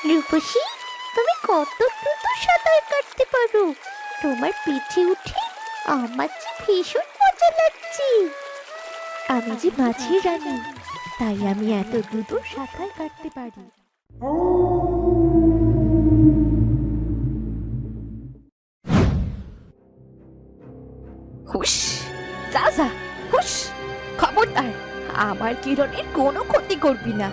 রূপসী, তুমি কত দ্রুত সাঁতার কাটতে পারো। তোমার পিঠে উঠে আমার যে ভীষণ মজা লাগছে। আমি যে মাছের রানী, তাই আমি এত দ্রুত সাঁতার কাটতে পারি। হুশ, যা যা, হুশ, খবরদার, আমার কিরণের কোনো ক্ষতি করবি না।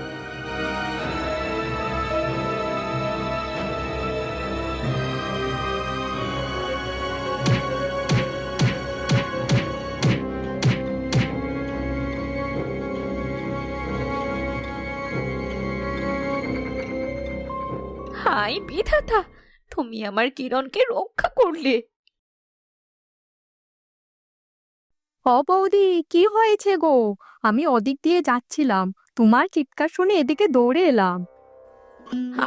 হাই বিধাতা, তুমি আমার কিরণকে রক্ষা করলে। বৌদি, কি হয়েছে গো? আমি ওদিক দিয়ে যাচ্ছিলাম, তোমার চিৎকার শুনে এদিকে দৌড়ে এলাম।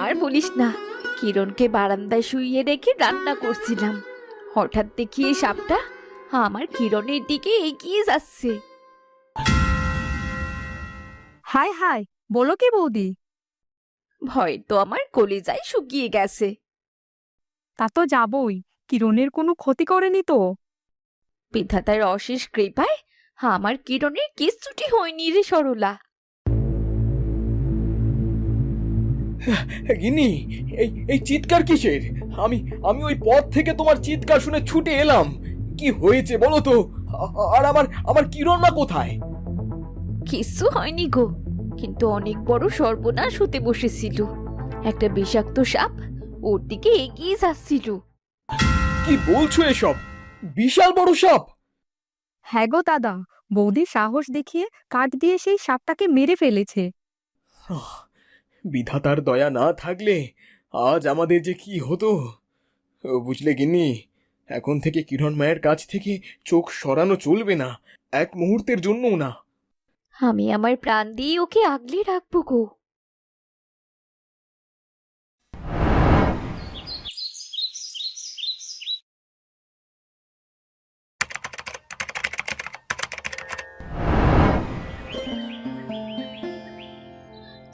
আর বলিস না, কিরণকে বারান্দায় শুইয়ে রেখে রান্না করছিলাম। হঠাৎ দেখি এই সাপটা আমার কিরণের দিকে এগিয়ে যাচ্ছে। হায় হায়, বলো কি বৌদি? ভয় তো আমার কলিজায় শুকিয়ে গেছে। তা তো যাবই, কিরণের কোনো ক্ষতি করেনি তো? বিধাতার অশেষ কৃপায় আমার কিরণের কিচ্ছুটি হয়নি রে সরলা। গিন্নি, এই এই চিৎকার কিসের? আমি আমি ওই পথ থেকে তোমার চিৎকার শুনে ছুটে এলাম। কি হয়েছে বলো তো? আর আমার আমার কিরণ মা কোথায়? কিচ্ছু হয়নি গো, কিন্তু অনেক বড় সর্বনাশ হতে বসেছিল। একটা বিষাক্ত সাপ ওর দিকে এগিয়ে যাচ্ছিল। কি বলছো এসব? বিশাল বড় সাপ! হ্যাঁ গো দাদা, বৌদি সাহস দেখিয়ে কাঠ দিয়ে সেই সাপটাকে মেরে ফেলেছে। আহ, বিধাতার দয়া না থাকলে আজ আমাদের যে কি হতো। বুঝলে গিন্নি, এখন থেকে কিরণ মায়ের কাছ থেকে চোখ সরানো চলবে না, এক মুহূর্তের জন্যও না। আমি আমার প্রাণ দিয়ে ওকে আগলে রাখবো গো।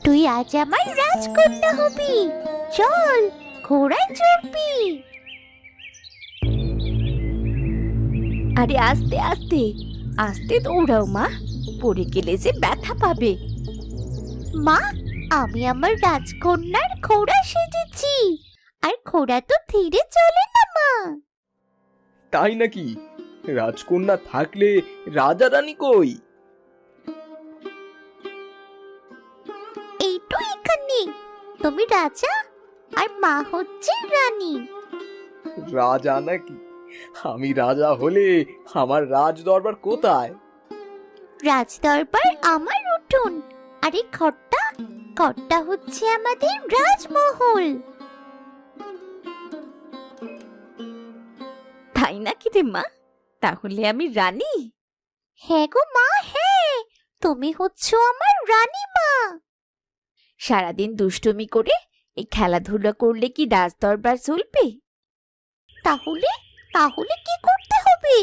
তুই আজ আমার রাজকন্যা হবি। চল, ঘোড়ায় চড়বি। আরে আস্তে আস্তে, আস্তে দৌড়াও মা, পড়ে গেলে যে ব্যথা পাবে। মা, আমি আমার রাজকন্যার ঘোড়া সেজেছি। আর ঘোড়া তো ধীরে চলে না মা। তাই নাকি? রাজকন্যা থাকলে রাজা রানী কই? এই তো এখানে। তুমি রাজা আর মা হচ্ছে রানী। রাজা নাকি? আমি রাজা হলে আমার রাজ দরবার কোথায়? রাজদরবার আমার উঠোন। আর এই ঘরটা, ঘরটা হচ্ছে আমাদের রাজমহল। তাই নাকি রে মা? তাহলে আমি রানী? হ্যাঁ গো মা, হ্যাঁ, তুমি হচ্ছ আমার রানী মা। সারাদিন দুষ্টুমি করে এই খেলাধুলা করলে কি রাজ দরবার চলবে? তাহলে তাহলে কি করতে হবে?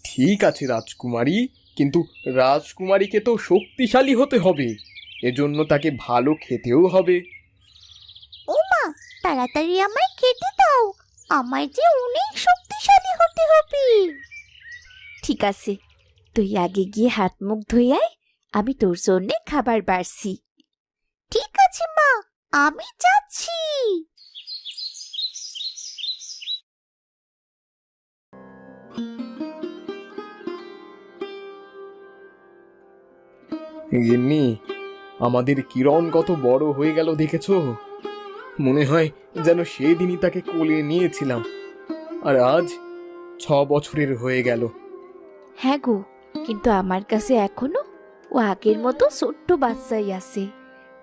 ঠিক আছে রাজকুমারী, কিন্তু রাজকুমারীকে তো শক্তিশালী হতে হবে। এজন্য তাকে ভালো খেতেও হবে। ও মা, তাড়াতাড়ি আমায় খেতে দাও। আমায় যে অনেক শক্তিশালী হতে হবে। ঠিক আছে, তুই আগে গিয়ে হাত মুখ ধুয়ে আয়, আমি তোর জন্যে খাবার বাড়ছি। ঠিক আছে মা, আমি যাচ্ছি। গিন্নি, আমাদের কিরণ কত বড় হয়ে গেল দেখেছো? মনে হয় যেন সেদিনই তাকে কোলে নিয়েছিলাম। আর আজ 6 বছরের হয়ে গেল। হ্যাঁ গো, কিন্তু আমার কাছে এখনো ও আগের মতো ছোট্ট বাচ্চাই আছে,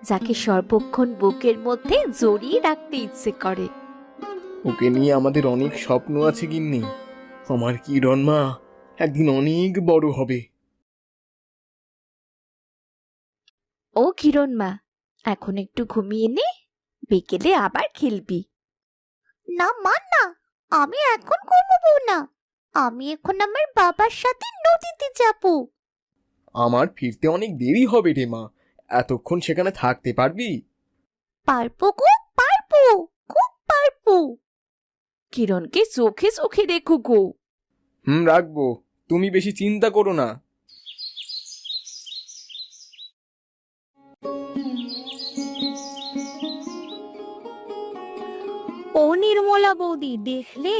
যাকে সর্বক্ষণ বুকের মধ্যে জড়িয়ে রাখতে ইচ্ছে করে। ওকে নিয়ে আমাদের অনেক স্বপ্ন আছে গিন্নি। আমার কিরণ মা একদিন অনেক বড় হবে। ও কিরণ মা, এখন একটু ঘুমিয়ে নে, বিকেলে আবার খেলবি। না মা, না, আমি এখন ঘুমোবো না। আমি এখন আমার বাবার সাথে নদীতে যাব। আমার ফিরতে অনেক দেরি হবে রে মা, এতক্ষণ সেখানে থাকতে পারবি? পারবো গো, পারবো, খুব পারবো। কিরণকে চোখে চোখে রেখো গো। রাখবো, তুমি বেশি চিন্তা করো না। ও নির্মলা বৌদি, দেখলে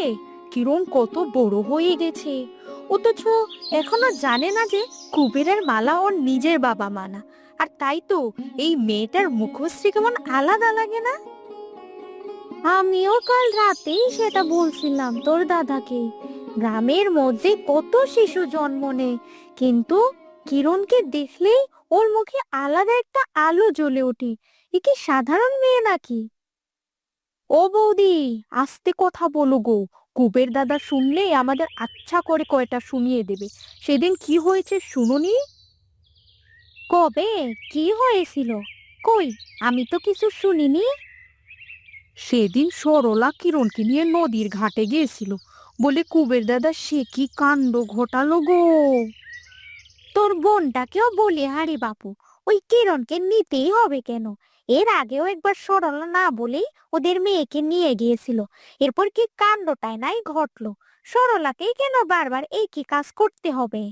কিরণ কত বড় হয়ে গেছে, অথচ এখনো জানে না যে কুবেরের মালা ওর নিজের বাবা মানা। আর তাই তো এই মেয়েটার মুখশ্রী কেমন আলাদা লাগে না? আমিও কাল রাতেই সেটা বলছিলাম তোর দাদাকে। গ্রামের মধ্যে কত শিশু জন্ম নেয়, কিন্তু কিরণকে দেখলেই ওর মুখে আলাদা একটা আলো জ্বলে ওঠে। এ কি সাধারণ মেয়ে নাকি? ও বৌদি, আস্তে কথা বলো গো। কুবের দাদা শুনলেই আমাদের আচ্ছা করে কয়টা শুনিয়ে দেবে। সেদিন কি হয়েছে শুনোনি? কবে কি হয়েছিল? কই, আমি তো কিছু শুনিনি। সেদিন সরলা কিরণকে নিয়ে নদীর ঘাটে গিয়েছিল বলে কুবের দাদা সে কি কাণ্ড ঘটালো গো। তোর বোনটাকেও বলি হারি বাপু, ওই কিরণকে নিতেই হবে কেন? এর আগেও একবার সরলা না বলেই ওদের মেয়েকে নিয়ে গিয়েছিল। এরপর কি কাণ্ডটাই নাই ঘটলো। সরলাকেই কেন বারবার এই কি কাজ করতে হবে?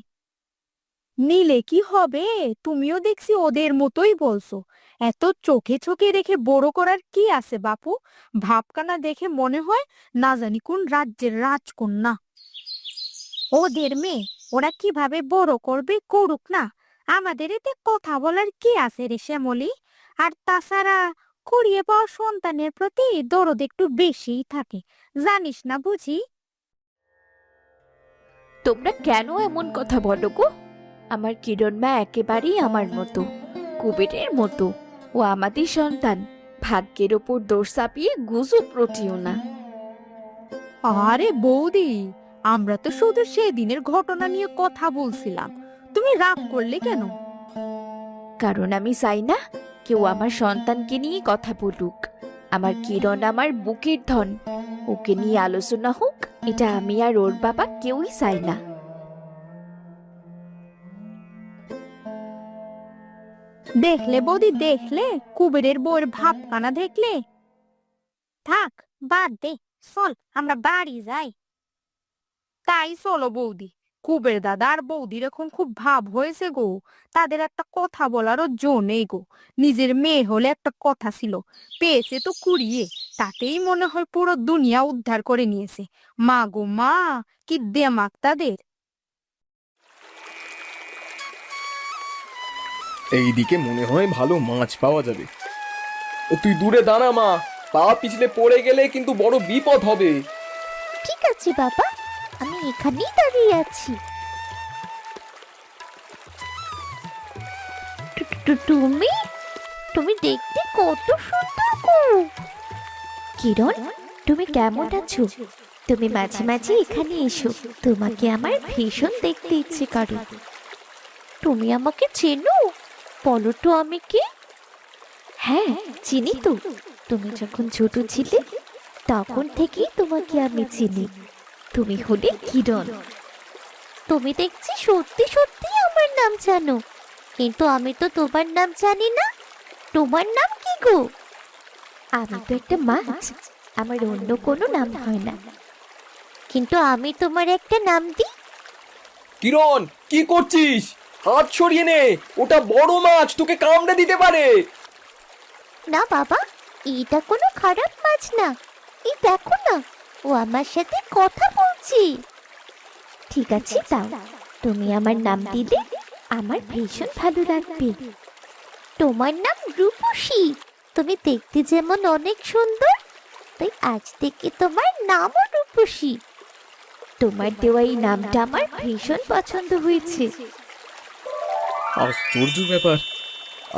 নিলে কি হবে? তুমিও দেখছি ওদের মতোই বলছো। এত চোখে চোখে রেখে বড় করার কি আছে বাপু? ভাবখানা দেখে মনে হয় না জানি কোন রাজ্যের রাজকন্যা। ওদের মেয়ে, ওরা কিভাবে বড় করবে করুক না, আমাদের এতে কথা বলার কি আছে রে শ্যামলী? আর তাছাড়া কুড়িয়ে পাওয়া সন্তানের প্রতি দরদ একটু বেশিই থাকে, জানিস না বুঝি? তোমরা কেন এমন কথা বলো গো? আমার কিরণ মা একেবারেই আমার মতো, কুবেরের মতো। ও আমাদের সন্তান। ভাগ্যের ওপর দোষ চাপিয়ে গুজব রটিও না। আরে বৌদি, আমরা তো শুধু সেদিনের ঘটনা নিয়ে কথা বলছিলাম, তুমি রাগ করলে কেন? কারণ আমি চাই না কেউ আমার সন্তানকে নিয়ে কথা বলুক। আমার কিরণ আমার বুকের ধন, ওকে নিয়ে আলোচনা হোক এটা আমি আর ওর বাবা কেউই চাই না। দেখলে বৌদি, দেখলে কুবেরের বউয়ের ভাবখানা দেখলে? থাক, বাদ দে, চল আমরা বাড়ি যাই। তাই চলো বৌদি। কুবের দাদা আর বৌদির এখন খুব ভাব হয়েছে গো। তাদের একটা কথা বলারও জো নেই গো। নিজের মেয়ে হলে একটা কথা ছিল, পেয়েছে তো কুড়িয়ে, তাতেই মনে হয় পুরো দুনিয়া উদ্ধার করে নিয়েছে। মা গো মা, কি দেমাক তাদের! এইদিকে মনে হয় ভালো মাছ পাওয়া যাবে। তুই দূরে দাঁড়া মা, পা পিছলে পড়ে গেলে কিন্তু বড় বিপদ হবে। ঠিক আছে বাবা, আমি এখানেই দাঁড়িয়ে আছি। তুমি তুমি দেখতে কত সুন্দর গো। কিরণ, তুমি কেমন আছো? তুমি মাঝে মাঝে এখানে এসো, তোমাকে আমার ভীষণ দেখতে ইচ্ছে করে। তুমি আমাকে চেনো? বলো তো আমি কে? হ্যাঁ, চিনি তো। তুমি যখন ছোট ছিলে তখন থেকেই তোমাকে আমি চিনি। তুমি হলে কিরণ। তুমি দেখছি সত্যি সত্যি আমার নাম জানো, কিন্তু আমি তো তোমার নাম জানি না। তোমার নাম কি গো? আমি তো একটা মাছ, আমার অন্য কোনো নাম হয় না। কিন্তু আমি তোমার একটা নাম দিই। কিরণ, কি করছিস? হাত সরিয়ে নে, ওটা বড় মাছ, তোকে কামড়ে দিতে পারে। না বাবা, এটা কোনো খারাপ মাছ না। এই দেখো না, ও আমার সাথে কথা বলছি। ঠিক আছে, দাও। তুমি আমার নাম দিলে আমার ভীষণ ভালো লাগবে। তোমার নাম রূপসী। তুমি দেখতে যেমন অনেক সুন্দর, তাই আজ থেকে তোমার নামও রূপসী। তোমার দেওয়া এই নামটা আমার ভীষণ পছন্দ হয়েছে। আশ্চর্য ব্যাপার,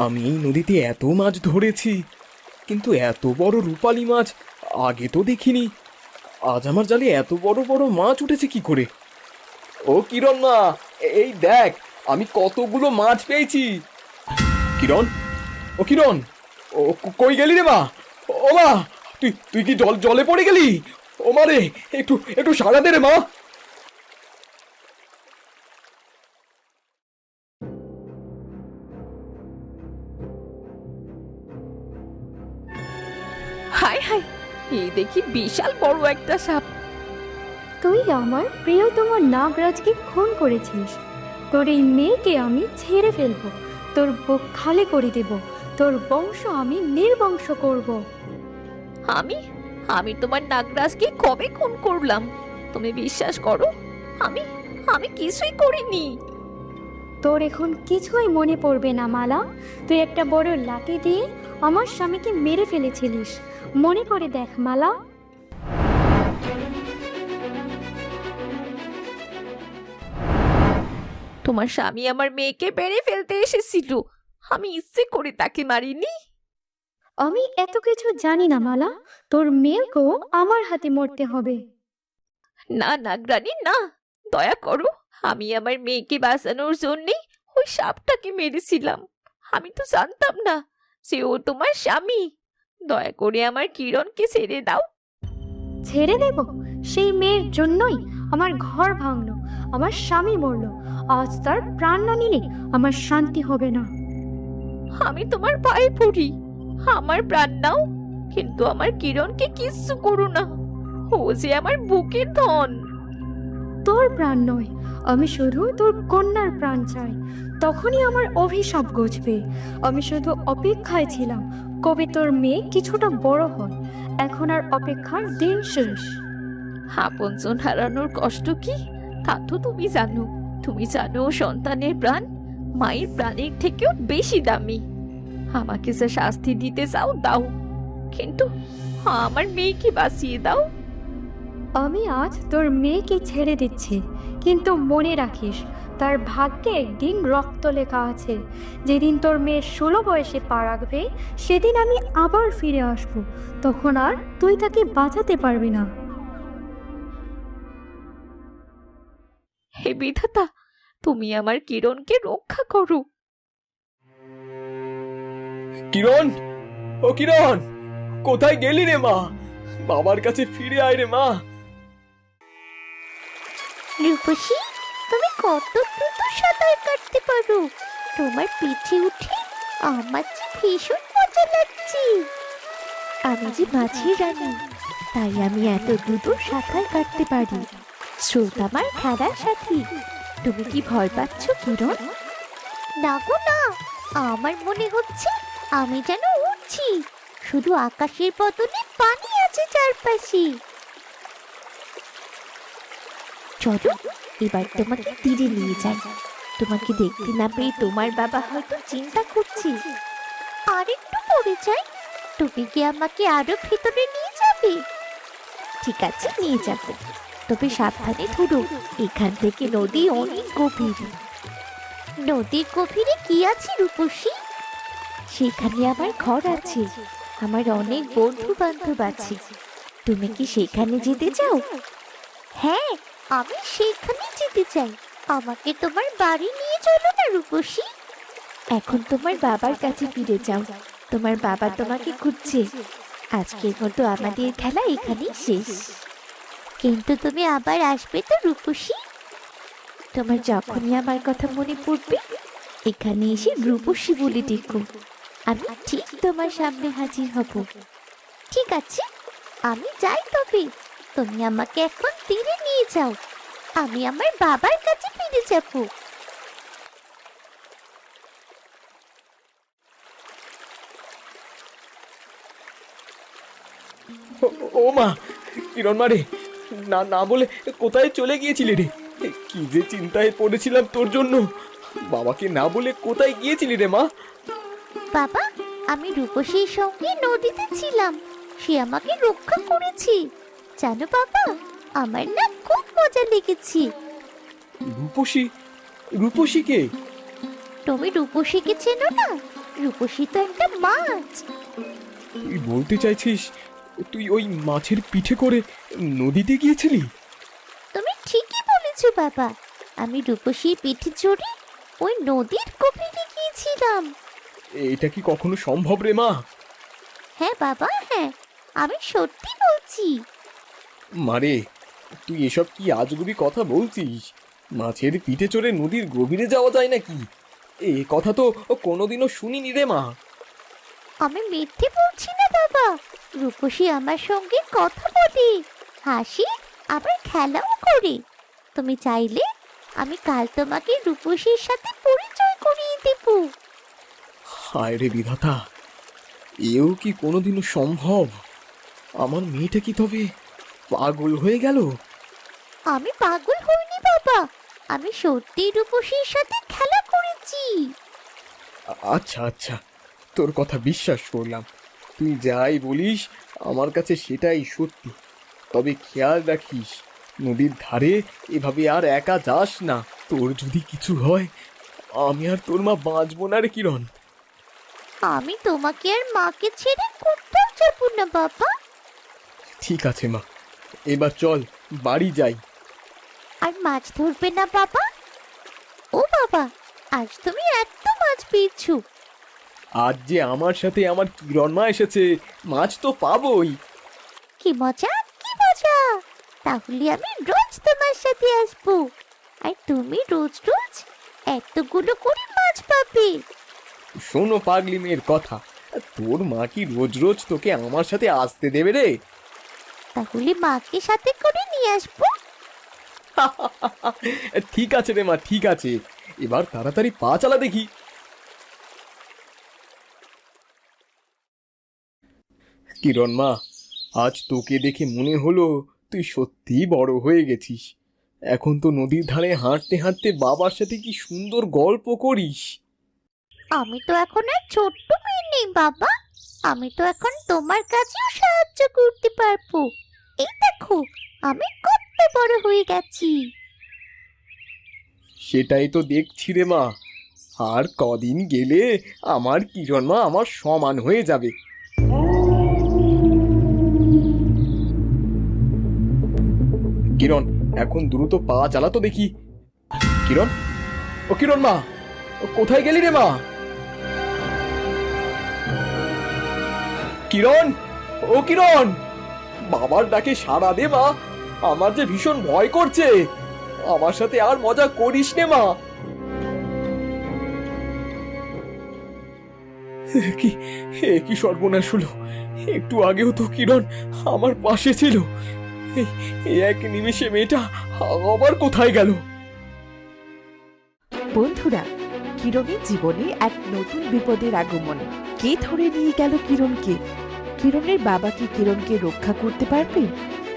আমি এই নদীতে এত মাছ ধরেছি, কিন্তু এত বড় রূপালী মাছ আগে তো দেখিনি। আজ আমার জালে এত বড় বড় মাছ উঠেছে কি করে? ও কিরণ মা, এই দেখ, আমি কতগুলো মাছ পেয়েছি। কিরণ, ও কিরণ, ও কই গেলি রে মা? ও মা, তুই তুই কি জলে পড়ে গেলি? ও মা রে, একটু একটু সাড়া দে রে মা। হায় হায়, এই দেখি বিশাল বড় একটা সাপ। তুই আমার প্রিয়তম নাগরাজকে খুন করেছিস। তোর এই মেয়েকে আমি ছেড়ে ফেলবো, তোর বুক খালি করে দেব, তোর বংশ আমি নির্বংশ করব। আমি আমি তোমার নাগরাজকে কবে খুন করলাম? তুমি বিশ্বাস করো, আমি আমি কিছুই করিনি। তোর এখন কিছুই মনে পড়বে না মালা। তুই একটা বড় লাঠি দিয়ে আমার স্বামীকে মেরে ফেলেছিলিস, মনে করে দেখ মালা। তোমার স্বামী আমার মেয়েকে মেরে ফেলতে এসেছিল, আমি ইচ্ছে করে তাকে মারিনি। আমি এত কিছু জানি না মালা, তোর মেয়েকেও আমার হাতে মরতে হবে। না নাগরানী না, দয়া করো। আমি আমার মেয়েকে বাঁচানোর জন্যে ওই সাপটাকে মেরেছিলাম। আমি তো জানতাম না যে ও তোমার স্বামী। দয়া করে আমার কিরণকে ছেড়ে দাও। ছেড়ে দেব? সেই মেয়ের জন্যই আমার ঘর ভাঙলো, আমার স্বামী মরলো। আজ তার প্রাণ না নিলে আমার শান্তি হবে না। আমি তোমার পায়ে পড়ি, আমার প্রাণ নাও, কিন্তু আমার কিরণকে কিচ্ছু করো না। ও যে আমার বুকের ধন। তোর প্রাণ নয়, আমি শুধু তোর কন্যার প্রাণ চাই। তখনই আমার অভিশাপ ঘুচবে। আমি শুধু অপেক্ষায় ছিলাম কবে তোর মেয়ে কিছুটা বড় হয়। এখন আর অপেক্ষার দিন শেষ। আপনজন হারানোর কষ্ট কি তা তো তুমি জানো। তুমি জানো সন্তানের প্রাণ মায়ের প্রাণের থেকেও বেশি দামি। আমাকে যে শাস্তি দিতে চাও দাও, কিন্তু আমার মেয়েকে বাঁচিয়ে দাও। আমি আজ তোর মেয়েকে ছেড়ে দিচ্ছি, কিন্তু মনে রাখিস তার ভাগ্যে একদিন রক্ত লেখা আছে। যেদিন তোর মেয়ের 16 বয়সে পা রাখবে, সেদিন আমি আবার ফিরে আসব। তখন আর তুই তাকে বাঁচাতে পারবি না। হে বিধাতা, তুমি আমার কিরণকে রক্ষা করো। কিরণ, ও কিরণ, কোথায় গেলি রে মা? বাবার কাছে ফিরে আয় রে মা। রূপসী, তুমি কত দ্রুত সাঁতার কাটতে পারো। তোমার পিঠে উঠে আমার যে ভীষণ মজা লাগছে। আমি যে মাছের রানী, তাই আমি এত দ্রুত সাঁতার কাটতে পারি। স্রোত আমার খেলার সাথী। তুমি কি ভয় পাচ্ছ কিরণ? না গো না, আমার মনে হচ্ছে আমি যেন উঠছি। শুধু আকাশের বদলে পানি আছে চারপাশে। চলো এবার তোমাকে তীরে নিয়ে যাই। তোমাকে দেখতে না পেয়ে তোমার বাবা হয়তো চিন্তা করছে। আর একটু পড়ে যাই, তুমি কি আমাকে আরো ভিতরে নিয়ে যাবে? ঠিক আছে, নিয়ে যাবো, তবে সাবধানে ধরো। এখান থেকে নদী অনেক গভীর। নদীর গভীরে কি আছে রূপসী? সেখানে আমার ঘর আছে, আমার অনেক বন্ধু বান্ধব আছে। তুমি কি সেখানে যেতে চাও? হ্যাঁ, আমি সেখানে যেতে চাই। আমাকে তোমার বাড়ি নিয়ে চলো না রূপসী। এখন তোমার বাবার কাছে ফিরে যাও, তোমার বাবা তোমাকে খুঁজছে। আজকের মতো আমাদের খেলা এখানেই শেষ। কিন্তু তুমি আবার আসবে তো রূপসী? তোমার যখনই আমার কথা মনে পড়বে, এখানে এসে রূপসী বলে ডেকো। আমি ঠিক তোমার সামনে হাজির হব। ঠিক আছে, আমি যাই তবে। তুমি আমাকে এখন তীরে নিয়ে যাও, আমি আমার বাবার কাছে ফিরে যাব। ও মা, কিরণ মারে, না না বলে কোথায় চলে গিয়েছিলি রে? কি যে চিন্তায় পড়েছিলাম তোর জন্য। বাবাকে না বলে কোথায় গিয়েছিলি রে মা? বাবা, আমি রূপসীর সঙ্গে নদীতে ছিলাম। সে আমাকে রক্ষা করেছে। জানো বাবা, আমার না খুব মজা লেগেছে। রূপসী? রূপসীকে? তুমি রূপসীকে চেনো না? রূপসী তো একটা মাছ। তুই বলতে চাইছিস তুই ওই মাছের পিঠে করে নদীতে গিয়েছিলি? তুমি ঠিকই বলেছো বাবা, আমি রূপসীর পিঠে চড়ে ওই নদীর গভীরে গিয়েছিলাম। এটা কি কখনো সম্ভব রে মা? হ্যাঁ বাবা, হ্যাঁ, আমি সত্যি বলছি। মারে, তুই এসব কি আজগুবি কথা বলছিস? মাছের পিঠে চড়ে নদীর গভীরে যাওয়া যায় নাকি? এ কথা তো কোনোদিনও শুনিনি রে মা। আমি মিথ্যে বলছি না বাবা, রূপসী আমার সঙ্গে কথা বলে, হাসি, আবার খেলাও করে। তুমি চাইলে আমি কাল তোমাকে রূপসীর সাথে পরিচয় করিয়ে দেব। হায় রে বিধাতা, এও কি কোনোদিনও সম্ভব? আমার মেয়েটা কি তবে পাগল হয়ে গেল? আমি পাগল হইনি বাবা, আমি সত্যি রূপসীর সাথে খেলা করেছি। আচ্ছা আচ্ছা, তোর কথা বিশ্বাস করলাম। তুই যাই বলিস আমার কাছে সেটাই সত্যি। তবে খেয়াল রাখিস, নদীর ধারে এভাবে আর একা যাস না। তোর যদি কিছু হয়, আমি আর তোর মা বাঁচবো না রে কিরণ। আমি তোমাকে আর মাকে ছেড়ে কোথাও যাব না বাবা। ঠিক আছে মা, এবার চল বাড়ি যাই। আর মাছ ধরবে না বাবা? ও বাবা, আজ তুমি এত মাছ পেয়েছো। আজ যে আমার সাথে আমার কিরণ মা এসেছে, মাছ তো পাবোই। কি মজা, কি মজা! তাহলে আমি রোজ তোমার সাথে আসবো, আর তুমি রোজ রোজ এতগুলো করে মাছ পাবে। শোনো পাগলি মেয়ের কথা, তোর মা কি রোজ রোজ তোকে আমার সাথে আসতে দেবে রে? তাহলে মাকে সাথে করে নিয়ে আসবো। ঠিক আছে রে মা, ঠিক আছে। এবার তাড়াতাড়ি পা চালা দেখি। কিরণ মা, আজ তোকে দেখে মনে হলো তুই সত্যিই বড় হয়ে গেছিস। এখন তো নদীর ধারে হাঁটতে হাঁটতে বাবার সাথে কি সুন্দর গল্প করিস। আমি তো এখন আর ছোট্ট মেয়ে নেই বাবা, আমি তো এখন তোমার কাছেও সাহায্য করতে পারবো। এই দেখো, আমি কত বড় হয়ে গেছি। সেটাই তো দেখছি রে মা। আর কদিন গেলে আমার কিরণ মা আমার সমান হয়ে যাবে। কিরণ, এখন দ্রুত পা চালাতো দেখি। কিরণ, ও কিরণ মা, ও কোথায় গেলি রে মা? কিরণ, ও কিরণ, বাবার ডাকে সাড়া দে মা। আমার যে ভীষণ ভয় করছে। আমার সাথে আর মজা করিস নে মা। কি সর্বনাশ হলো! একটু আগেও তো কিরণ আমার পাশে ছিল। এই এক নিমেষে মেয়েটা আবার কোথায় গেল? বন্ধুরা, কিরণের জীবনে এক নতুন বিপদের আগমন। কে ধরে নিয়ে গেল কিরণকে? কিরণের বাবা কি কিরণকে রক্ষা করতে পারবে?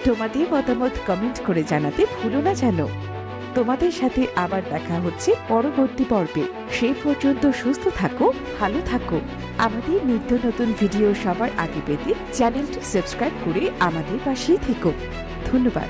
তোমাদের মতামত কমেন্ট করে জানাতে ভুলো না যেন। তোমাদের সাথে আবার দেখা হচ্ছে পরবর্তী পর্বে। সেই পর্যন্ত সুস্থ থাকো, ভালো থাকো। আমাদের নিত্য নতুন ভিডিও সবার আগে পেতে চ্যানেলটি সাবস্ক্রাইব করে আমাদের পাশেই থেকো। ধন্যবাদ।